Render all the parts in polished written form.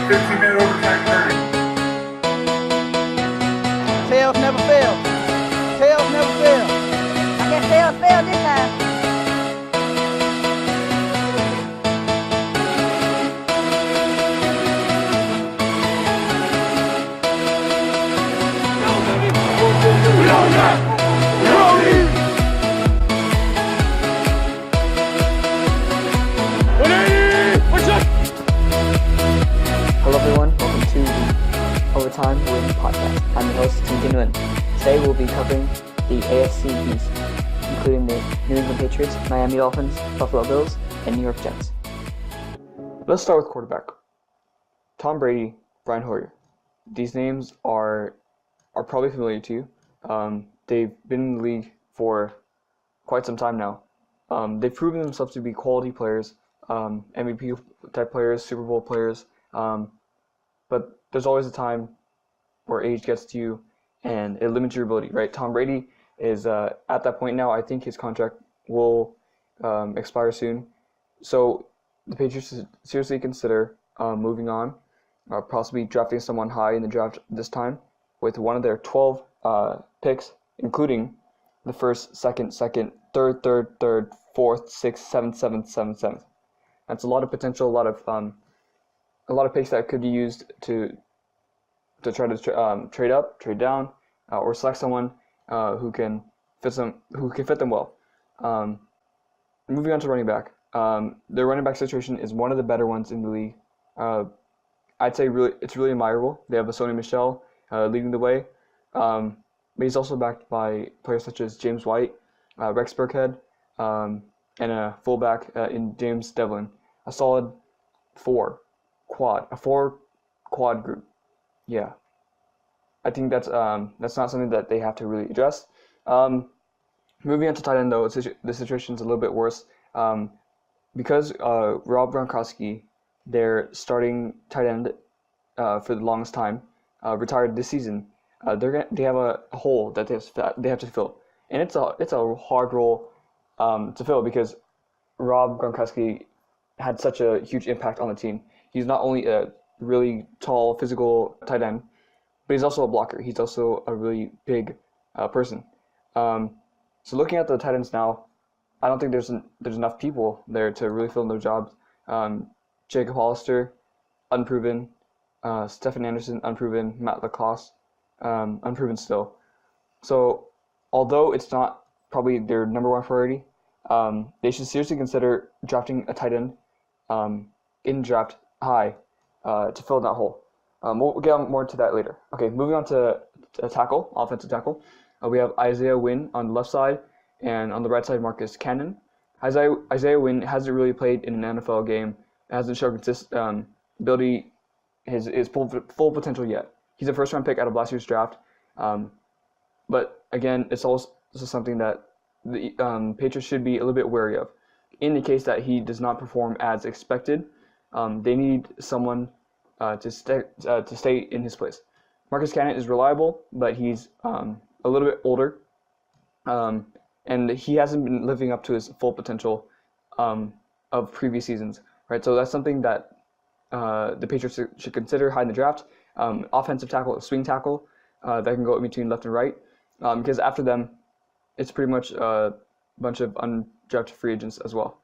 15-minute overtime verdict. Tails never fail. Tails never fail. I guess tails failed this time. Hello everyone, welcome to the Overtime Win Podcast. I'm your host, Tim Nguyen. Today we'll be covering the AFC East, including the New England Patriots, Miami Dolphins, Buffalo Bills, and New York Jets. Let's start with quarterback. Tom Brady, Brian Hoyer. These names are probably familiar to you. They've been in the league for quite some time now. They've proven themselves to be quality players, MVP type players, Super Bowl players. But there's always a time where age gets to you and it limits your ability, right? Tom Brady is at that point now. I think his contract will expire soon. So the Patriots should seriously consider moving on, possibly drafting someone high in the draft this time with one of their 12 picks, including the first, second, third, fourth, sixth, seventh. That's a lot of potential, a lot of picks that could be used to try to trade up, trade down, or select someone who can fit them well. Moving on to running back, their running back situation is one of the better ones in the league. I'd say it's really admirable. They have a Sony Michel leading the way, but he's also backed by players such as James White, Rex Burkhead, and a fullback in James Devlin. A solid four quad group. Yeah, I think that's not something that they have to really address. Moving on to tight end though, the situation's a little bit worse because Rob Gronkowski, their starting tight end for the longest time, retired this season. They have a hole that they have to fill, and it's a hard role to fill because Rob Gronkowski had such a huge impact on the team. He's not only a really tall, physical tight end, but he's also a blocker. He's also a really big person. So looking at the tight ends now, I don't think there's enough people there to really fill in their jobs. Jacob Hollister, unproven. Stephen Anderson, unproven. Matt LaCosse, unproven still. So although it's not probably their number one priority, they should seriously consider drafting a tight end in draft high to fill that hole. We'll get more into that later. Okay, moving on to tackle, offensive tackle. We have Isaiah Wynn on the left side, and on the right side, Marcus Cannon. Isaiah Wynn hasn't really played in an NFL game, hasn't shown ability, his full potential yet. He's a first-round pick out of last year's draft, but again, it's also something that the Patriots should be a little bit wary of. In the case that he does not perform as expected, they need someone to stay in his place. Marcus Cannon is reliable, but he's a little bit older, and he hasn't been living up to his full potential of previous seasons. Right, so that's something that the Patriots should consider high in the draft. Offensive tackle, swing tackle that can go in between left and right, because after them, it's pretty much a bunch of undrafted free agents as well.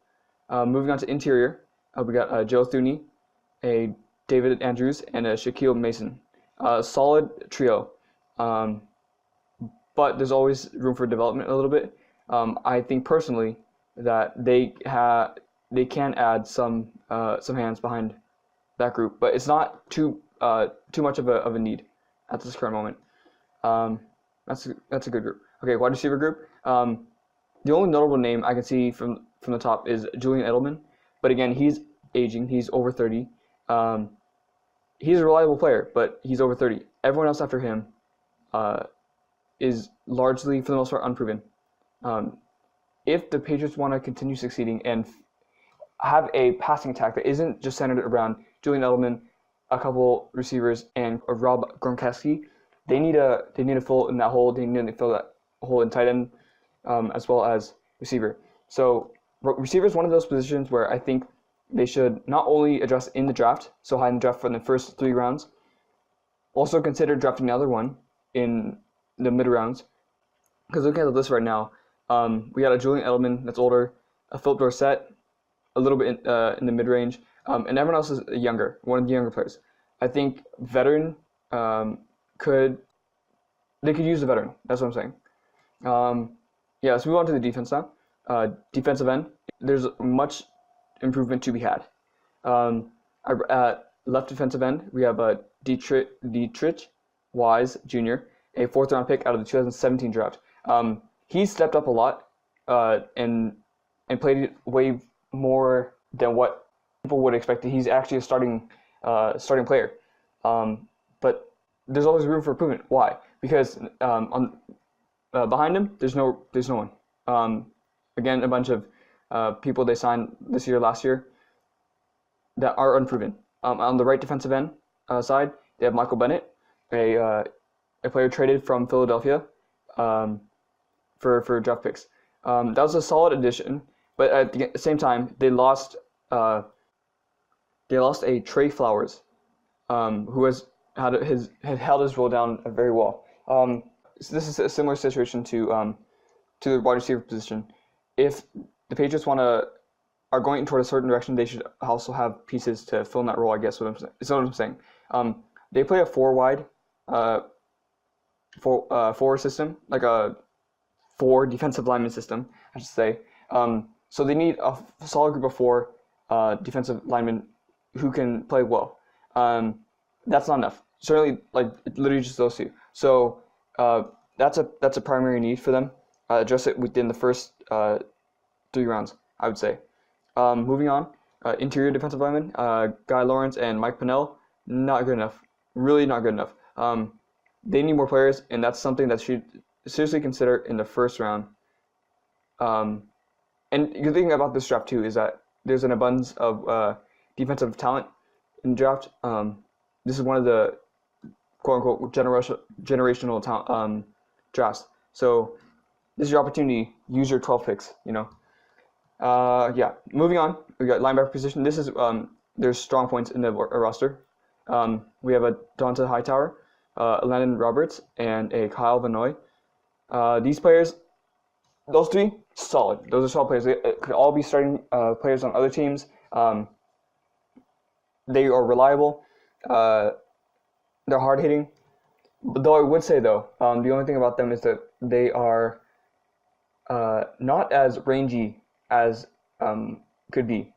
Moving on to interior, we got Joe Thuney, a David Andrews, and a Shaquille Mason. Solid trio, but there's always room for development a little bit. I think personally that they can add some hands behind that group, but it's not too much of a need at this current moment. That's a good group. Okay, wide receiver group. The only notable name I can see from the top is Julian Edelman, but again, he's aging. He's over 30. He's a reliable player, but he's over 30. Everyone else after him is largely, for the most part, unproven. If the Patriots want to continue succeeding and have a passing attack that isn't just centered around Julian Edelman, a couple receivers, and Rob Gronkowski, they need to fill in that hole. They need to fill that hole in tight end as well as receiver. So receiver is one of those positions where I think they should not only address in the draft, so high in the draft for the first 3 rounds, also consider drafting another one in the mid rounds. Because looking at the list right now, we got a Julian Edelman that's older, a Philip Dorsett, a little bit in the mid range, and everyone else is younger, one of the younger players. I think veteran could use a veteran. That's what I'm saying. Yeah, let's move on to the defense now. Defensive end, there's much improvement to be had. At left defensive end, we have Dietrich Wise Jr., a 4th-round pick out of the 2017 draft. He stepped up a lot and played way more than what people would expect. He's actually a starting player. But there's always room for improvement. Why? Because behind him, there's no one. Again, a bunch of people they signed this year, last year, that are unproven. On the right defensive end side, they have Michael Bennett, a player traded from Philadelphia for draft picks. That was a solid addition, but at the same time, they lost a Trey Flowers, who had held his role down very well. So this is a similar situation to the wide receiver position. If the Patriots are going toward a certain direction, they should also have pieces to fill in that role. I guess is what I'm saying. They play a 4-wide, 4 system, like a 4 defensive lineman system, I should say. So they need a solid group of 4 defensive linemen who can play well. That's not enough. Certainly, like literally just those 2. So that's a primary need for them. Address it within the first 3 rounds, I would say. Moving on, interior defensive linemen, Guy Lawrence and Mike Pennell, not good enough. Really not good enough. They need more players, and that's something that should seriously consider in the first round. And the thing about this draft too is that there's an abundance of defensive talent in the draft. This is one of the quote-unquote generational talent drafts. So this is your opportunity. Use your 12 picks. Yeah. Moving on, we got linebacker position. This is there's strong points in the roster. We have a Donta Hightower, a Landon Roberts, and a Kyle Van Noy. These players, those 3, solid. Those are solid players. They could all be starting players on other teams. They are reliable. They're hard-hitting. Though I would say, though, the only thing about them is that they are not as rangy as could be.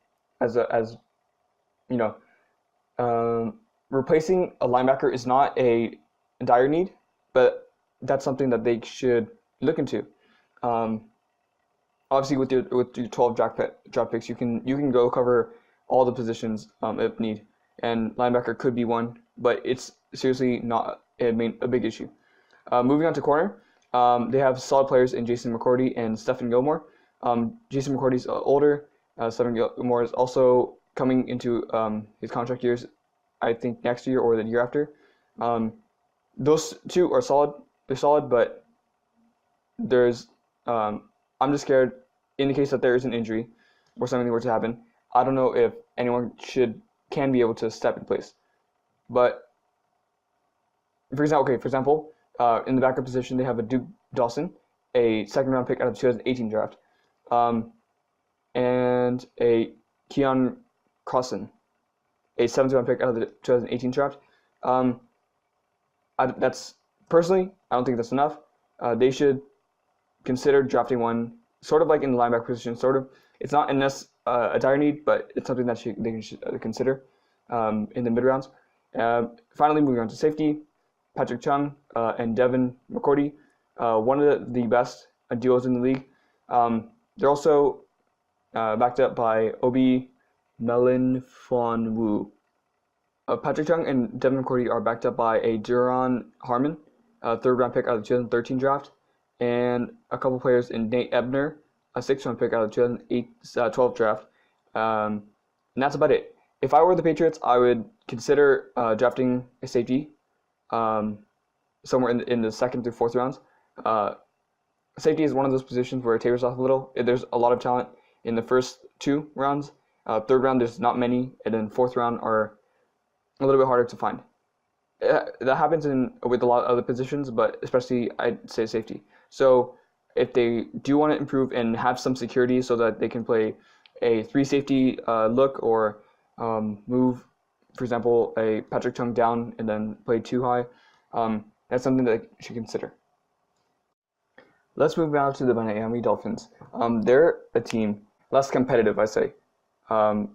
Replacing a linebacker is not a dire need, but that's something that they should look into. Obviously, with your 12 draft picks, you can go cover all the positions if need, and linebacker could be one, but it's seriously not a big issue. Moving on to corner, they have solid players in Jason McCourty and Stephen Gilmore. Jason McCourty's older. Stephen Gilmore is also coming into his contract years, I think next year or the year after. Those 2 are solid. They're solid, but there's I'm just scared in the case that there is an injury or something were to happen. I don't know if anyone can be able to step in place. But for example, in the backup position they have a Duke Dawson, a 2nd-round pick out of the 2018 draft, and a Keon Crossan, a 7th-round pick out of the 2018 draft. That's personally, I don't think that's enough. They should consider drafting one, sort of like in the linebacker position. Sort of, it's not a dire need, but it's something that they should consider in the mid rounds. Finally, moving on to safety, Patrick Chung and Devin McCourty, one of the best duos in the league. They're also backed up by Obi Melinfonwu. Patrick Chung and Devin McCourty are backed up by a Duron Harmon, a 3rd-round pick out of the 2013 draft, and a couple players in Nate Ebner, a 6th-round pick out of the 2012 draft. And that's about it. If I were the Patriots, I would consider drafting a safety somewhere in the 2nd through 4th rounds. Safety is one of those positions where it tapers off a little. There's a lot of talent in the first 2 rounds, Third round, there's not many, and then fourth round are a little bit harder to find. That happens with a lot of other positions, but especially I'd say safety. So if they do want to improve and have some security so that they can play a 3 safety look or move, for example, a Patrick Chung down and then play 2 high, that's something that you should consider. Let's move now to the Miami Dolphins. They're a team less competitive, I say.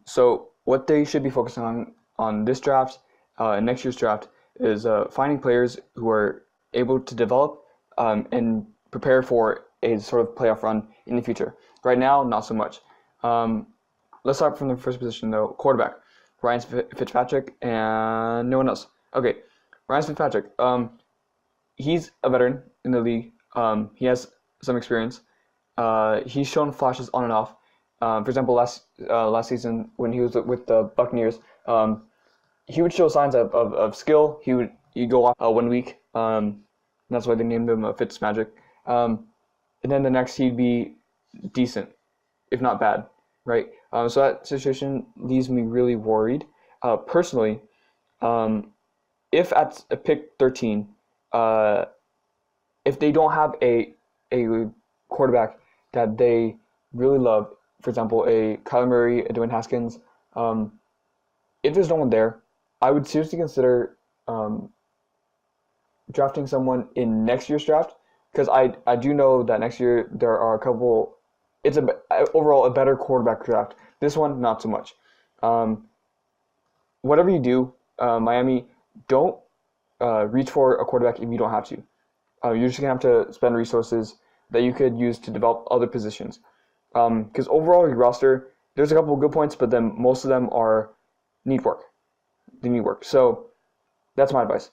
So what they should be focusing on this draft and next year's draft is finding players who are able to develop and prepare for a sort of playoff run in the future. Right now, not so much. Let's start from the first position, though. Quarterback, Ryan Fitzpatrick, and no one else. Okay, Ryan Fitzpatrick. He's a veteran in the league. He has some experience. He's shown flashes on and off. For example, last season when he was with the Buccaneers, he would show signs of skill. He'd go off 1 week. That's why they named him Fitzmagic. And then the next he'd be decent, if not bad, right? So that situation leaves me really worried. Personally, if at a pick 13, if they don't have a quarterback that they really love, for example, a Kyler Murray, a Dwayne Haskins, if there's no one there, I would seriously consider drafting someone in next year's draft, because I do know that next year there are a couple. It's overall a better quarterback draft. This one, not so much. Whatever you do, Miami, don't reach for a quarterback if you don't have to. You're just gonna have to spend resources that you could use to develop other positions. Because overall, your roster, there's a couple of good points, but then most of them need work. They need work. So that's my advice.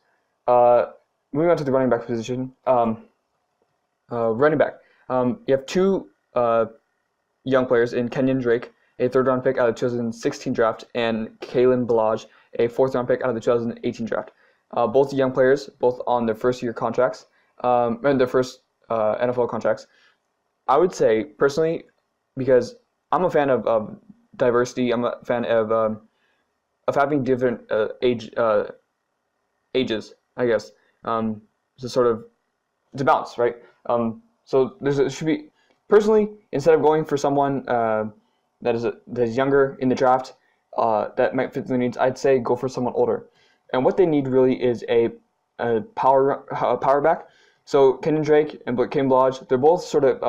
Moving on to the running back position. Running back. You have 2 young players in Kenyon Drake, a 3rd-round pick out of the 2016 draft, and Kalen Ballage, a 4th-round pick out of the 2018 draft. Both young players, both on their first-year contracts, and their first NFL contracts. I would say, personally, because I'm a fan of diversity, I'm a fan of having different ages, I guess, to sort of to bounce, right? So there should be, personally, instead of going for someone that is younger in the draft that might fit their needs, I'd say go for someone older. And what they need really is a power back. So Kenyon Drake and Kane Ballage, they're both sort of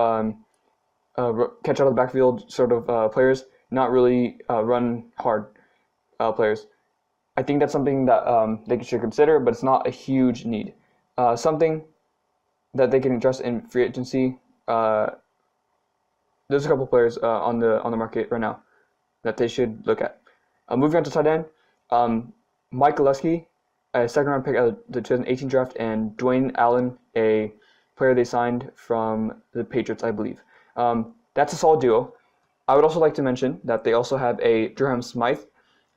catch out of the backfield sort of players, not really run hard players. I think that's something that they should consider, but it's not a huge need. Something that they can address in free agency. There's a couple players on the market right now that they should look at. Moving on to tight end, Mike Gillespie, a 2nd-round pick out of the 2018 draft, and Dwayne Allen, a player they signed from the Patriots, I believe. That's a solid duo. I would also like to mention that they also have a Durham Smythe,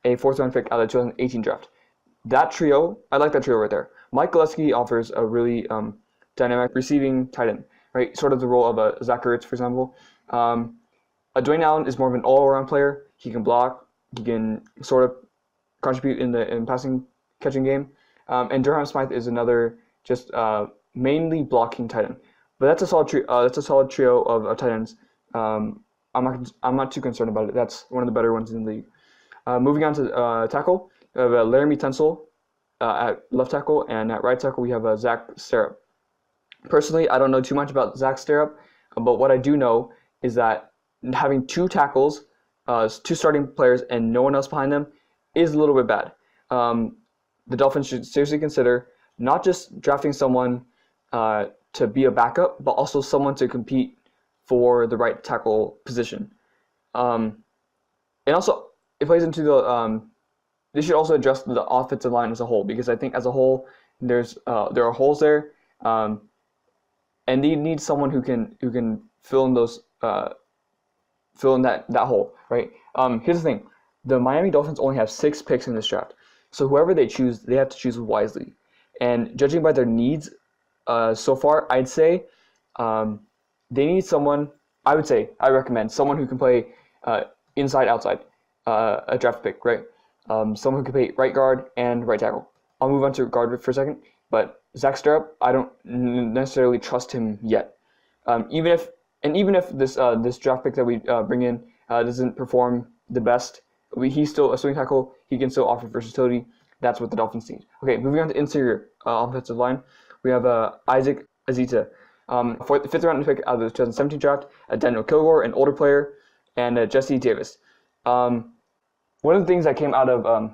a 4th-round pick out of the 2018 draft. That trio, I like that trio right there. Mike Gillespie offers a really dynamic receiving tight end, right? Sort of the role of a Zach Ertz, for example. Dwayne Allen is more of an all-around player. He can block. He can sort of contribute in the passing catching game. And Durham Smythe is another just mainly blocking tight end. But that's a solid trio of tight ends. I'm not too concerned about it. That's one of the better ones in the league. Moving on to tackle, we have Laramie Tunsil at left tackle, and at right tackle we have Zach Sterup. Personally, I don't know too much about Zach Sterup, but what I do know is that having 2 tackles, 2 starting players, and no one else behind them is a little bit bad. The Dolphins should seriously consider not just drafting someone to be a backup, but also someone to compete for the right tackle position. And also, it plays into the they should also address the offensive line as a whole, because I think as a whole there are holes there, and they need someone who can fill in those fill in that hole, right? Here's the thing: the Miami Dolphins only have 6 picks in this draft, so whoever they choose, they have to choose wisely. And judging by their needs so far, I'd say they need someone. I recommend someone who can play inside outside. a draft pick, right? Someone who can play right guard and right tackle. I'll move on to guard for a second, but Zach Stirrup, I don't necessarily trust him yet. Even if this draft pick that we bring in doesn't perform the best, he's still a swing tackle. He can still offer versatility. That's what the Dolphins need. Okay, moving on to interior offensive line, we have Isaac Azita, for the 5th round pick out of the 2017 draft, Daniel Kilgore, an older player, and Jesse Davis. One of the things that came out of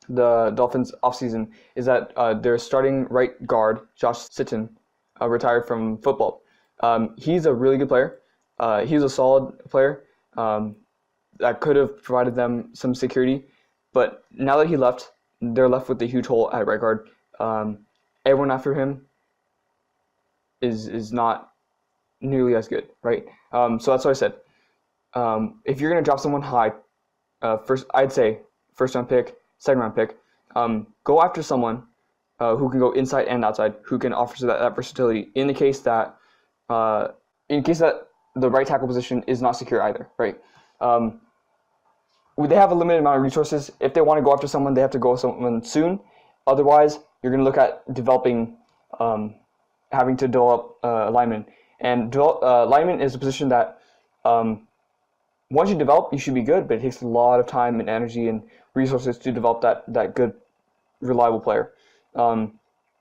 the Dolphins offseason is that their starting right guard, Josh Sitton, retired from football. He's a really good player. He's a solid player that could have provided them some security. But now that he left, they're left with a huge hole at right guard. Everyone after him is not nearly as good, right? So that's what I said. If you're going to drop someone high, I'd say first round pick, second round pick, go after someone who can go inside and outside, who can offer that versatility in the case that the right tackle position is not secure either, right? They have a limited amount of resources. If they want to go after someone, they have to go with someone soon. Otherwise, you're going to look at developing, having to develop linemen. And lineman is a position that once you develop, you should be good, but it takes a lot of time and energy and resources to develop that good, reliable player. And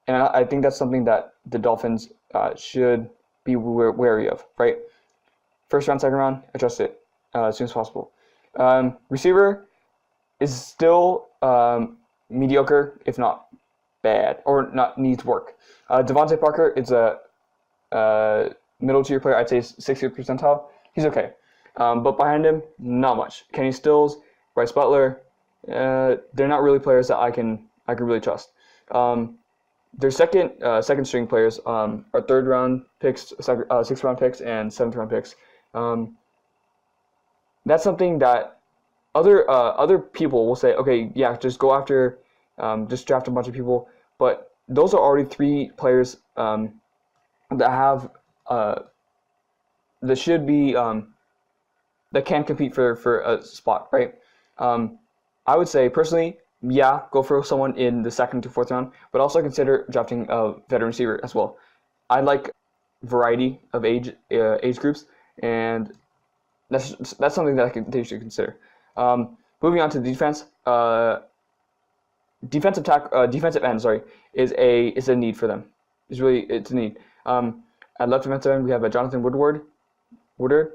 I think that's something that the Dolphins should be wary of, right? First round, second round, address it as soon as possible. Receiver is still mediocre, if not bad, or not needs work. Devontae Parker is a middle tier player. I'd say 60th percentile. He's okay, but behind him, not much. Kenny Stills, Bryce Butler, they're not really players that I can really trust. Their second string players are 3rd round picks, 6th round picks, and 7th round picks. That's something that other people will say, okay, yeah, just go after, just draft a bunch of people. But those are already 3 players that have that should be that can compete for a spot, right? I would say personally, yeah, go for someone in the 2nd to 4th round, but also consider drafting a veteran receiver as well. I like variety of age groups, and that's something that they should consider. Moving on to the defense, defensive end, is a need for them. It's a need. At left defensive end, we have a Jonathan Woodard.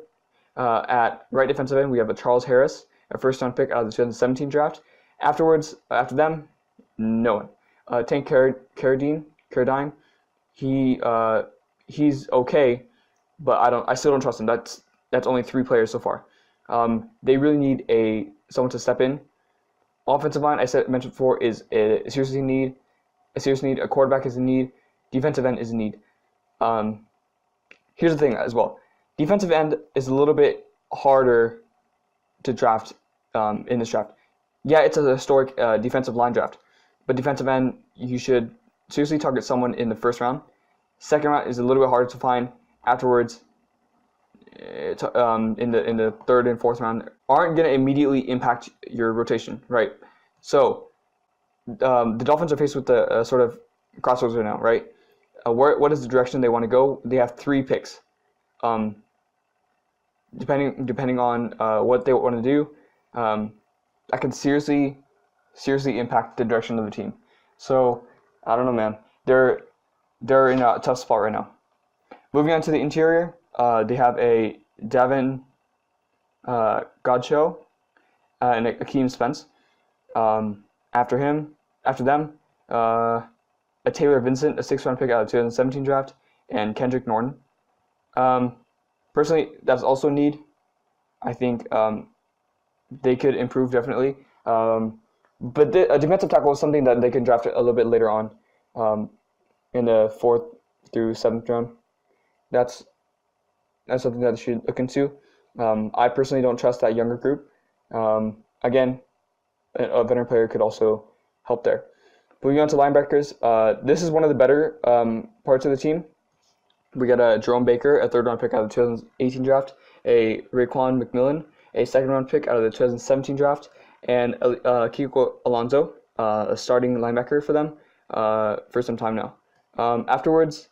At right defensive end, we have a Charles Harris, a 1st round pick out of the 2017 draft. After them, no one. Tank Carradine, he's okay, but I still don't trust him. That's only 3 players so far. They really need someone to step in. Offensive line, mentioned before, is a serious need. A quarterback is a need. Defensive end is a need. Here's the thing as well. Defensive end is a little bit harder to draft in this draft. Yeah, it's a historic defensive line draft, but defensive end, you should seriously target someone in the 1st round. 2nd round is a little bit harder to find. Afterwards, in the 3rd and 4th round, aren't going to immediately impact your rotation, right? So the Dolphins are faced with a sort of crossroads right now, right? What is the direction they want to go? They have 3 picks, depending on what they want to do. That can seriously impact the direction of the team. So I don't know, man. They're in a tough spot right now. Moving on to the interior, they have a Davin Godchaux and Akeem Spence. After them, a Taylor Vincent, a 6th round pick out of the 2017 draft, and Kendrick Norton. Personally, that's also a need. I think they could improve definitely. But a defensive tackle is something that they can draft a little bit later on in the 4th through 7th round. That's something that they should look into. I personally don't trust that younger group. Again, a veteran player could also help there. Moving on to linebackers, this is one of the better parts of the team. We got a Jerome Baker, a 3rd round pick out of the 2018 draft, a Raekwon McMillan, a second-round pick out of the 2017 draft, and Kiko Alonso, a starting linebacker for them for some time now. Afterwards,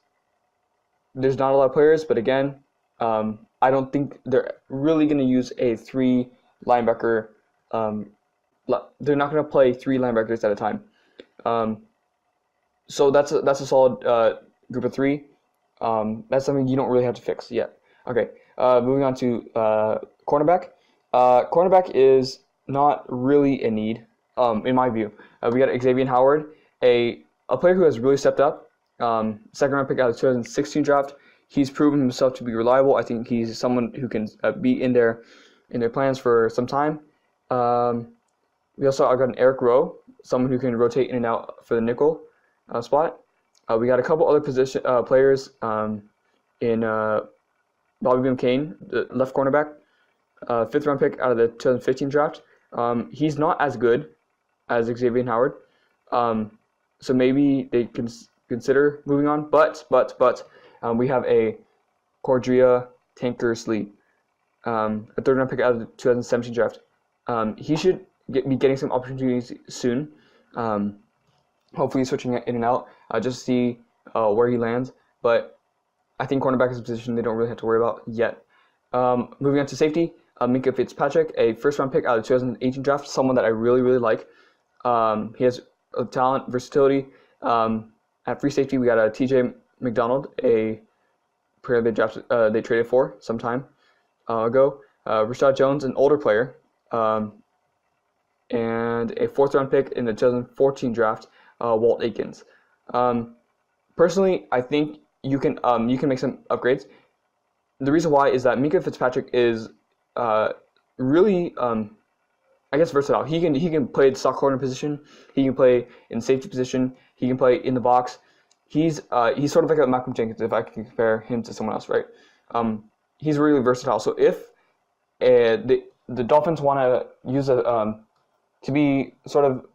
there's not a lot of players, but again, I don't think they're really going to use a three linebacker. They're not going to play three linebackers at a time. So that's a solid group of three. That's something you don't really have to fix yet. Okay, moving on to cornerback. Cornerback is not really a need, in my view. We got Xavier Howard, a player who has really stepped up. Second round pick out of the 2016 draft. He's proven himself to be reliable. I think he's someone who can be in their plans for some time. We also got an Eric Rowe, someone who can rotate in and out for the nickel spot. We got a couple other players in Bobby Kane, the left cornerback, fifth round pick out of the 2015 draft. He's not as good as Xavier Howard, so maybe they can consider moving on. But we have a Cordrea Tankersley, a third round pick out of the 2017 draft. He should be getting some opportunities soon. Hopefully switching in and out, just to see where he lands. But I think cornerback is a position they don't really have to worry about yet. Moving on to safety, Minkah Fitzpatrick, a first-round pick out of the 2018 draft, someone that I really, really like. He has talent, versatility. At free safety, we got a TJ McDonald, a player they traded for some time ago. Rashad Jones, an older player, and a fourth-round pick in the 2014 draft, Walt Aikens. Personally, I think you can make some upgrades. The reason why is that Minkah Fitzpatrick is really, I guess, versatile. He can play the slot corner position. He can play in safety position. He can play in the box. He's sort of like a Malcolm Jenkins, if I can compare him to someone else, right? He's really versatile. So if the Dolphins want to use to be sort of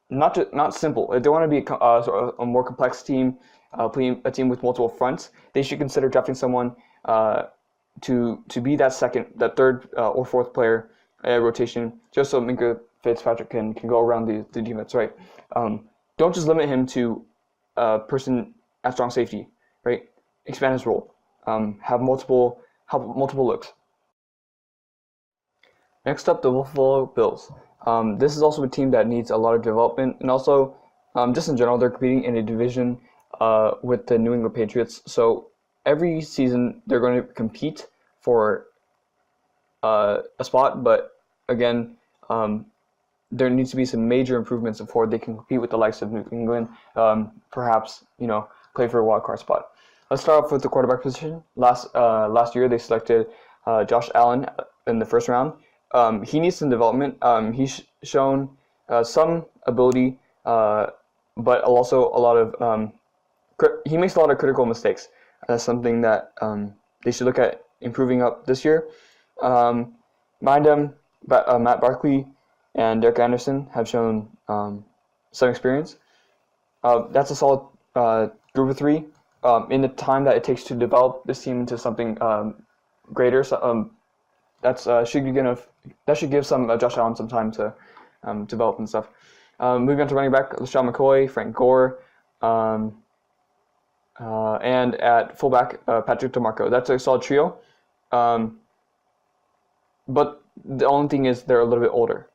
not simple, if they want to be sort of a more complex team, playing a team with multiple fronts, they should consider drafting someone to be that third or fourth player rotation, just so Minkah Fitzpatrick can go around the defense, right? Don't just limit him to a person at strong safety, right? Expand his role. Have multiple looks. Next up, the Buffalo Bills. This is also a team that needs a lot of development, and also just in general, they're competing in a division with the New England Patriots. So every season they're going to compete for a spot, but again, there needs to be some major improvements before they can compete with the likes of New England. Perhaps play for a wild card spot. Let's start off with the quarterback position. Last year they selected Josh Allen in the first round. He needs some development. He's shown some ability, but also a lot of he makes a lot of critical mistakes. That's something that they should look at improving up this year. Behind them, Matt Barkley and Derek Anderson have shown some experience. That's a solid group of three. In the time that it takes to develop this team into something greater, that should give some Josh Allen some time to develop and stuff. Moving on to running back, LaShawn McCoy, Frank Gore, and at fullback, Patrick DeMarco. That's a solid trio. But the only thing is they're a little bit older.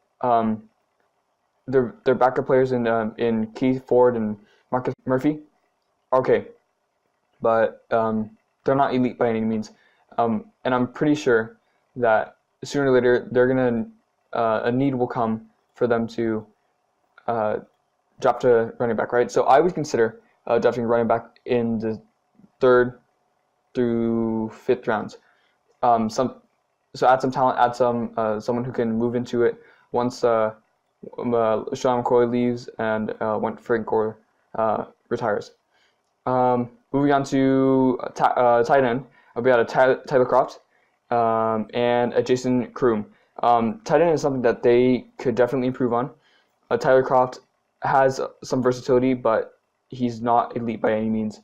They're backup players in Keith Ford and Marcus Murphy. Okay, but they're not elite by any means. And I'm pretty sure that sooner or later a need will come for them to drop to running back, right? So I would consider drafting running back in the 3rd through 5th rounds. So add some talent, add someone who can move into it once Sean McCoy leaves and when Frank Gore retires. Moving on to tight end, we got a Tyler Croft and a Jason Kroom. Tight end is something that they could definitely improve on. Tyler Croft has some versatility, but he's not elite by any means.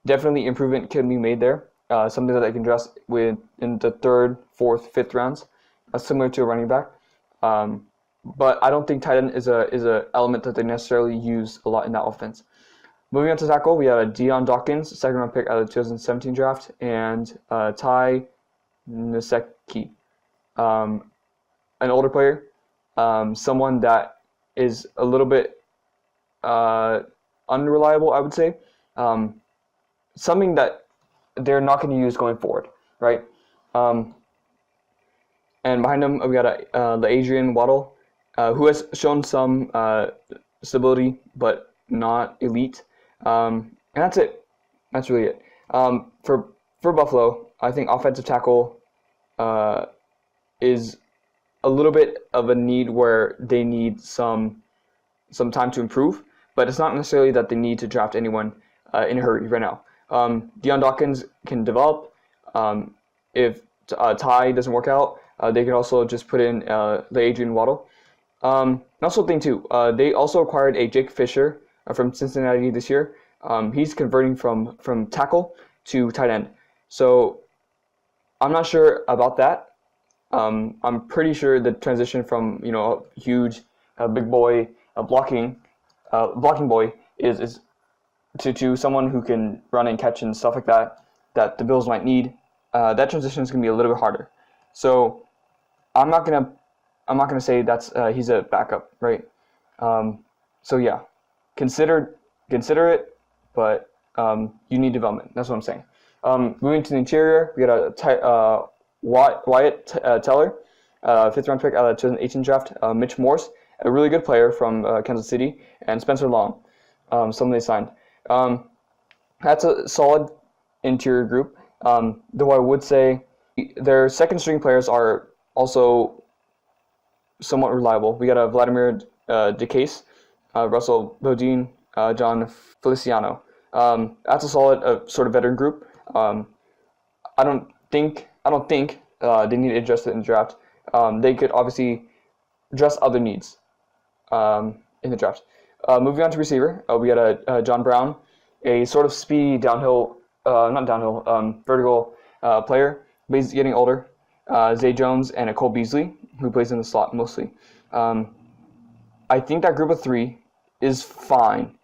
Definitely improvement can be made there. something that they can address in the third, fourth, fifth rounds, similar to a running back. But I don't think tight end is a element that they necessarily use a lot in that offense. Moving on to tackle, we had Deion Dawkins, second round pick out of the 2017 draft, and Ty Nsekhe, an older player, someone that is a little bit unreliable, I would say. Something that they're not going to use going forward, right? And behind him, we got the Adrian Waddle, who has shown some stability, but not elite. And that's it. That's really it. For Buffalo, I think offensive tackle is a little bit of a need where they need some time to improve, but it's not necessarily that they need to draft anyone in a hurry right now. Deion Dawkins can develop. If Ty doesn't work out, they can also just put in the Adrian Waddle. And also thing too, they also acquired a Jake Fisher from Cincinnati this year. He's converting from tackle to tight end. So I'm not sure about that. I'm pretty sure the transition from a huge big boy blocking boy is to someone who can run and catch and stuff like that the Bills might need. That transition is going to be a little bit harder. So I'm not gonna say that's he's a backup, right? So yeah, consider it, but you need development. That's what I'm saying. Moving to the interior, we got Wyatt Teller, fifth round pick out of the 2018 draft. Mitch Morse, a really good player from Kansas City, and Spencer Long, someone they signed. That's a solid interior group. Though I would say their second string players are also somewhat reliable. We got a Vladimir DeCase, Russell Bodine, John Feliciano. That's a solid sort of veteran group. I don't think they need to adjust it in the draft. They could obviously address other needs in the draft. Moving on to receiver, we got a John Brown, a sort of speedy vertical player, but he's getting older. Zay Jones and a Cole Beasley, who plays in the slot mostly. I think that group of three is fine,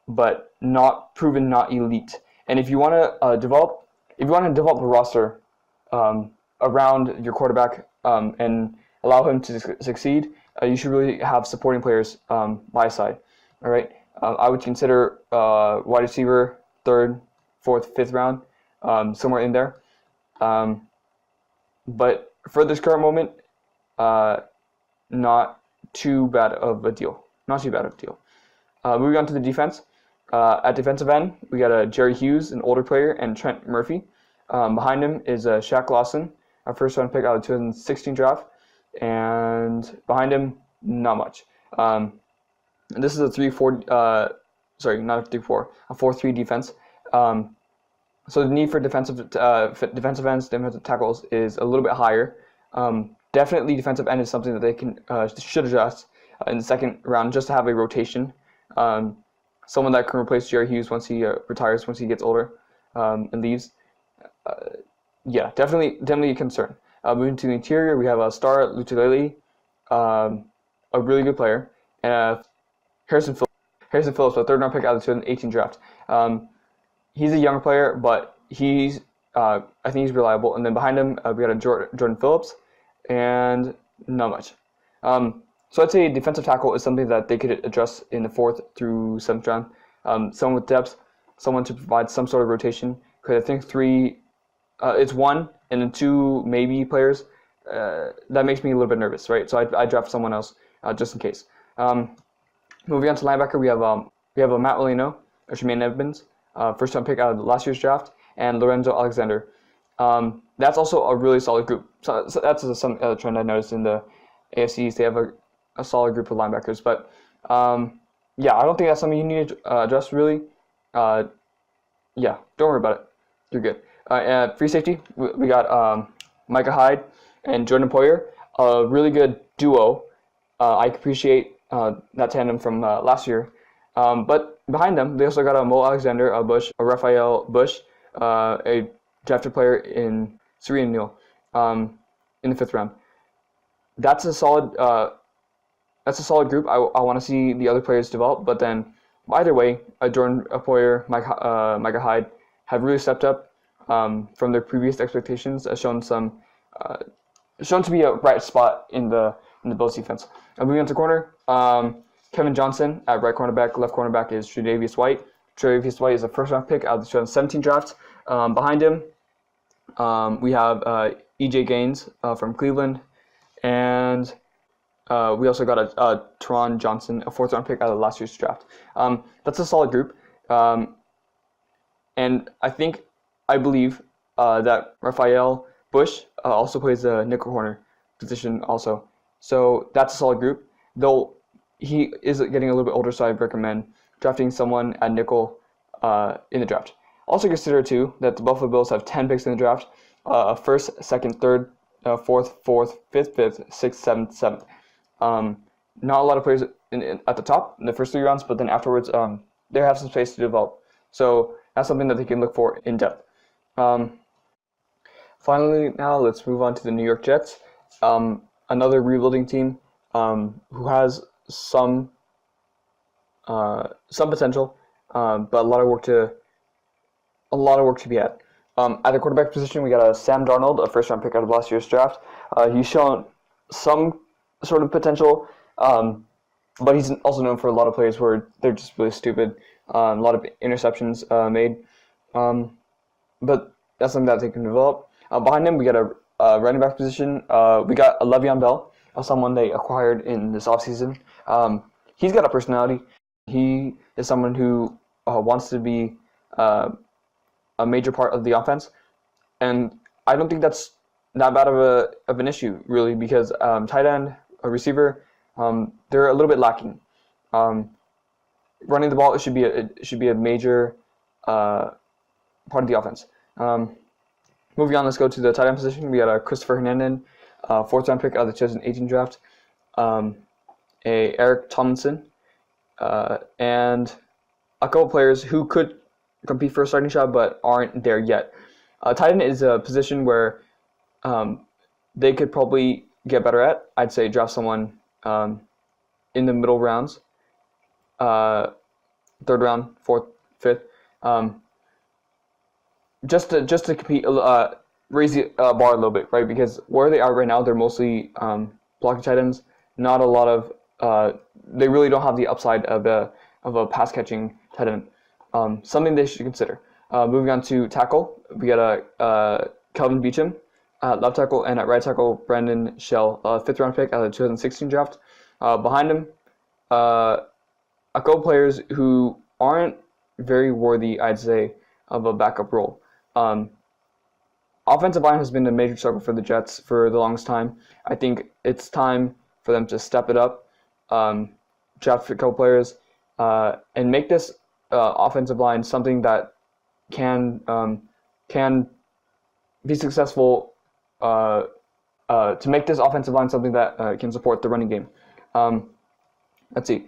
but not proven, not elite. And if you want to develop a roster around your quarterback and allow him to succeed, you should really have supporting players by side. All right, I would consider wide receiver third, fourth, fifth round, somewhere in there. But for this current moment, not too bad of a deal. Moving on to the defense. At defensive end, we got a Jerry Hughes, an older player, and Trent Murphy. Behind him is Shaq Lawson, our first round pick out of the 2016 draft. And behind him, not much. This is a 3-4, not a 3-4, a 4-3 defense. So the need for defensive ends, defensive tackles is a little bit higher. Definitely defensive end is something that they should adjust in the second round just to have a rotation. Someone that can replace Jerry Hughes once he retires, once he gets older and leaves. Yeah, definitely a concern. Moving to the interior, we have a Star Lutulele, a really good player, and Harrison Phillips, a third round pick out of the 2018 draft. He's a young player, but I think he's reliable. And then behind him, we got a Jordan Phillips, and not much. So I'd say defensive tackle is something that they could address in the fourth through seventh round. Someone with depth, someone to provide some sort of rotation. Because I think three, it's one and then two maybe players. That makes me a little bit nervous, right? So I draft someone else just in case. Moving on to linebacker, we have a Matt Molino, or Tremaine Edmonds, first round pick out of last year's draft, and Lorenzo Alexander. That's also a really solid group. So that's some trend I noticed in the AFC. They have a solid group of linebackers, but yeah, I don't think that's something you need to address really. Yeah, don't worry about it. You're good. At free safety, we got Micah Hyde and Jordan Poyer, a really good duo. I appreciate that tandem from last year. But behind them, they also got a Mo Alexander, a Raphael Bush, a drafted player in Serena Neal in the 5th round. That's a solid group. I want to see the other players develop, but then either way, Jordan Poyer, Micah Hyde have really stepped up from their previous expectations, shown to be a bright spot in the Bills defense. Moving on to corner, Kevin Johnson at right cornerback. Left cornerback is Tre'Davious White. Tre'Davious White is a first-round pick out of the 2017 draft. Behind him, we have E.J. Gaines from Cleveland, and we also got a Teron Johnson, a 4th-round pick out of last year's draft. That's a solid group, and I believe that Raphael Bush also plays a nickel corner position also. So that's a solid group, though he is getting a little bit older, so I'd recommend drafting someone at nickel in the draft. Also consider, too, that the Buffalo Bills have 10 picks in the draft, 1st, 2nd, 3rd, 4th, 4th, 5th, 5th, 6th, 7th, 7th. Not a lot of players at the top in the first 3 rounds, but then afterwards they have some space to develop. So that's something that they can look for in depth. Finally, now let's move on to the New York Jets, another rebuilding team who has some potential, but a lot of work to be had. At the quarterback position, we got a Sam Darnold, a 1st-round pick out of last year's draft. He's shown some sort of potential, but he's also known for a lot of plays where they're just really stupid. A lot of interceptions made, but that's something that they can develop. Behind him, we got a running back position. We got a Le'Veon Bell, someone they acquired in this offseason. He's got a personality. He is someone who wants to be a major part of the offense, and I don't think that's not bad of an issue, really, because tight end, a receiver, they're a little bit lacking. Running the ball, it should be a major part of the offense. Moving on, let's go to the tight end position. We got a Christopher Hernandez, 4th-round pick out of the 2018 draft, a Eric Tomlinson, and a couple players who could compete for a starting job but aren't there yet. Tight end is a position where they could probably get better at. I'd say draft someone in the middle rounds, 3rd round, 4th, 5th, just to compete, raise the bar a little bit, right? Because where they are right now, they're mostly blocking tight ends. Not a lot of they really don't have the upside of a pass catching tight end. Something they should consider. Moving on to tackle, we got a Kelvin Beachum at left tackle, and at right tackle, Brandon Shell, 5th-round pick out of the 2016 draft. Behind him, a couple players who aren't very worthy, I'd say, of a backup role. Offensive line has been a major struggle for the Jets for the longest time. I think it's time for them to step it up, draft a couple players, and make this offensive line something that can be successful, to make this offensive line something that can support the running game. Let's see.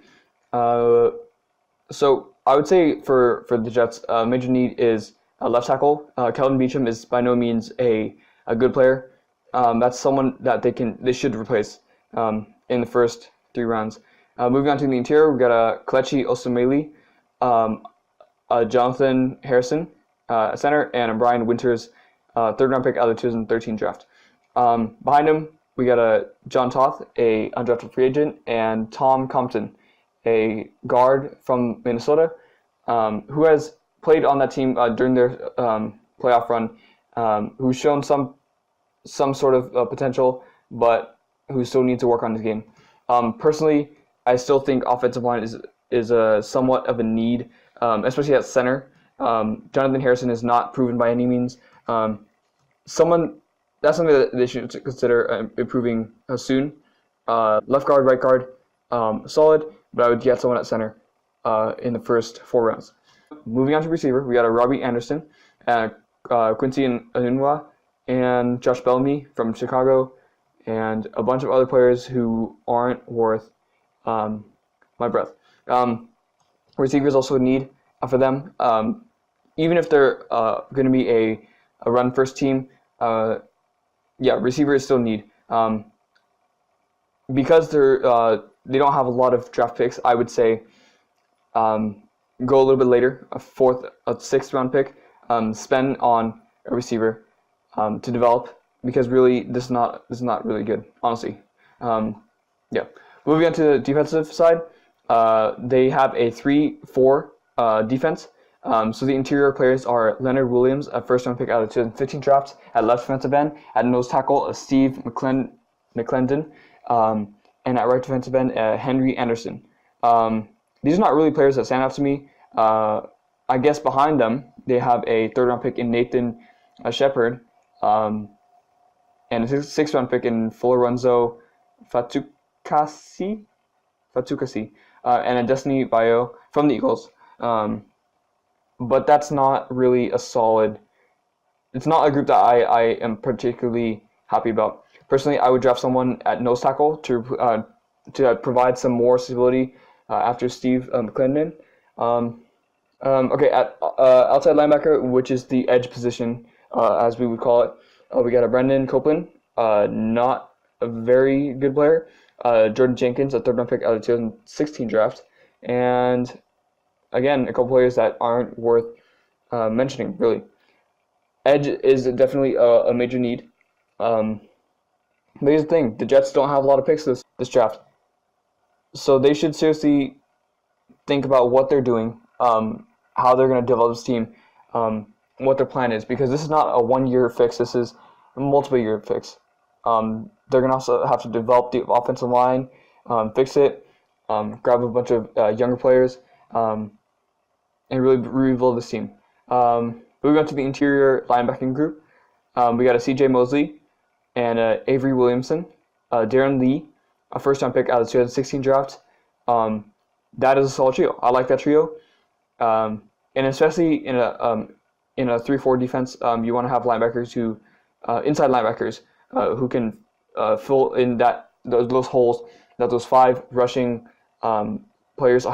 So I would say for the Jets, major need is a left tackle. Kelvin Beachum is by no means a good player. That's someone that they should replace in the first 3 rounds. Moving on to the interior, we got a Kelechi Osemele, Jonathan Harrison, center, and a Brian Winters, 3rd-round pick out of the 2013 draft. Behind him, we got a John Toth, a undrafted free agent, and Tom Compton, a guard from Minnesota, who has played on that team during their playoff run, who's shown some sort of potential, but who still needs to work on his game. Personally, I still think offensive line is a somewhat of a need, especially at center. Jonathan Harrison is not proven by any means. That's something that they should consider improving soon. Left guard, right guard, solid, but I would get someone at center in the first 4 rounds. Moving on to receiver, we got a Robbie Anderson, Quincy Enunwa, and Josh Bellamy from Chicago, and a bunch of other players who aren't worth my breath. Receivers also a need for them. Even if they're going to be a run first team, receiver is still need. Because they don't have a lot of draft picks, I would say go a little bit later, a sixth round pick, spend on a receiver to develop, because really this is not really good, honestly. Moving on to the defensive side, they have a 3-4 defense. So the interior players are Leonard Williams, a first round pick out of the 2015 draft, at left defensive end, at nose tackle Steve McClendon, and at right defensive end Henry Anderson. These are not really players that stand out to me. I guess behind them they have a third round pick in Nathan Shepard, and a sixth round pick in Florenzo Fatukasi, and a Destiny Bio from the Eagles. But that's not really a solid. It's not a group that I am particularly happy about. Personally, I would draft someone at nose tackle to provide some more stability after Steve McClendon. At outside linebacker, which is the edge position, as we would call it, we got a Brendan Copeland, not a very good player. Jordan Jenkins, a third round pick out of the 2016 draft, and again, a couple players that aren't worth mentioning, really. Edge is definitely a major need. But here's the thing, the Jets don't have a lot of picks this draft. So they should seriously think about what they're doing, how they're going to develop this team, what their plan is, because this is not a one-year fix, this is a multiple-year fix. They're going to also have to develop the offensive line, fix it, grab a bunch of younger players, and really rebuild this team. Moving on to the interior linebacking group, we got a C.J. Mosley and Avery Williamson, Darren Lee, a first-round pick out of the 2016 draft. That is a solid trio. I like that trio, and especially in a 3-4 defense, you want to have linebackers who, inside linebackers, who can fill in those holes that those 5 rushing players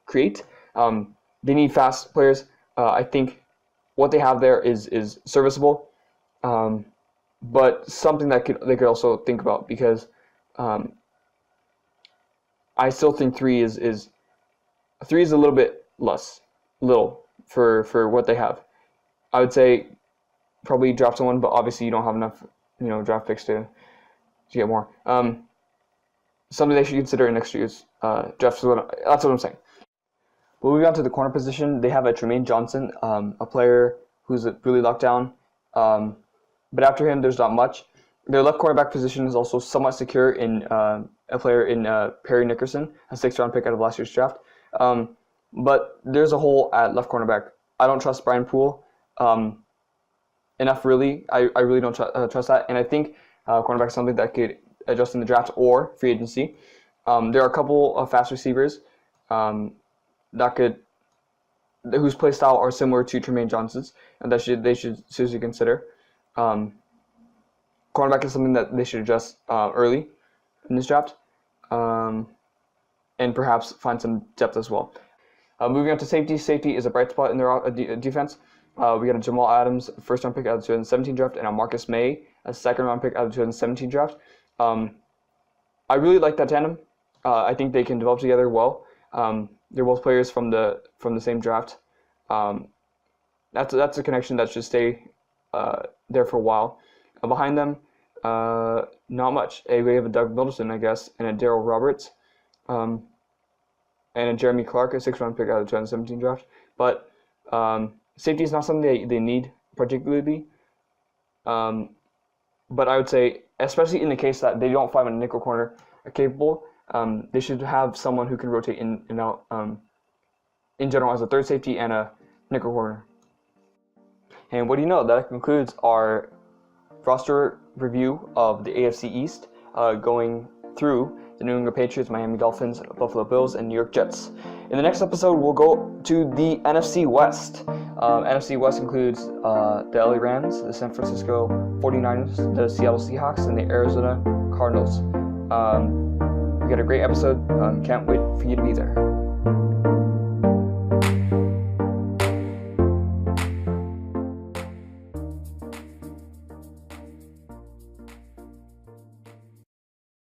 create. They need fast players. I think what they have there is serviceable, but something that they could also think about, because I still think 3 is a little bit little for what they have. I would say probably draft someone, but obviously you don't have enough draft picks to get more. Something they should consider in next year's draft. That's what I'm saying. But moving on to the corner position, they have a Tremaine Johnson, a player who's really locked down. But after him, there's not much. Their left cornerback position is also somewhat secure in a player in Perry Nickerson, a 6th-round pick out of last year's draft. But there's a hole at left cornerback. I don't trust Brian Poole enough, really. I really don't trust that. And I think cornerback is something that could adjust in the draft or free agency. There are a couple of fast receivers whose play style are similar to Tremaine Johnson's, and they should seriously consider. Cornerback is something that they should adjust early in this draft, and perhaps find some depth as well. Moving on to safety. Safety is a bright spot in their defense. We got a Jamal Adams, first-round pick out of the 2017 draft, and a Marcus May, a second-round pick out of the 2017 draft. I really like that tandem. I think they can develop together well. They're both players from the same draft. That's a connection that should stay there for a while. Behind them, not much. We have a Doug Middleton, I guess, and a Darryl Roberts, and a Jeremy Clark, a 6th-round pick out of the 2017 draft. But safety is not something they need particularly. But I would say, especially in the case that they don't find a nickel corner capable, they should have someone who can rotate in and out in general as a third safety and a nickel corner. And what do you know? That concludes our roster review of the AFC East, going through the New England Patriots, Miami Dolphins, Buffalo Bills, and New York Jets. In the next episode, we'll go to the NFC West. NFC West includes the LA Rams, the San Francisco 49ers, the Seattle Seahawks, and the Arizona Cardinals. We got a great episode. Can't wait for you to be there.